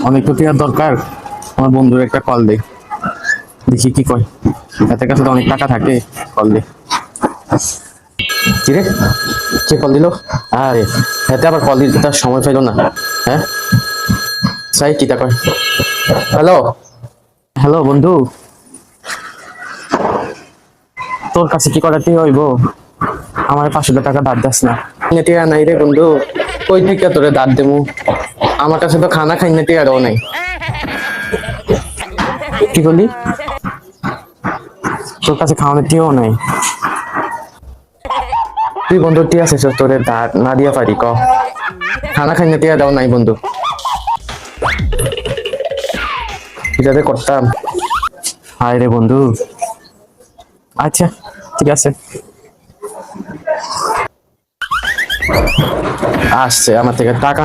অনেক তো টিয়ার দরকার, আমার বন্ধুর একটা কল দে, দেখি কি কয়। এদের কাছে তো অনেক টাকা থাকে, কল দে। কিরে, কে কল দিল? আরে এতে আবার কল দিতে তার সময় পেল না। হ্যাঁ, সাই কি তা কয়? হ্যালো, হ্যালো বন্ধু, তোর কাছে কি করাতে হইব? আমার 500 টাকা ধার দাস না। টিয়া নাই রে বন্ধু, কই থেকে তোরে ধার দেবো? আমার কাছে তো খানা খাই না, টিয়ারও নাই। কি করলি? তোর কাছে খাওয়ানোর টিয়াও নাই? তুই বন্ধু টিয়া আছে, তোরে ধার না দিয়া পারি ক? খানা খাই না, টিয়া দাও নাই বন্ধু, এটাতে করতাম। হায় রে বন্ধু, আচ্ছা ঠিক আছে, আসছে আমার থেকে টাকা।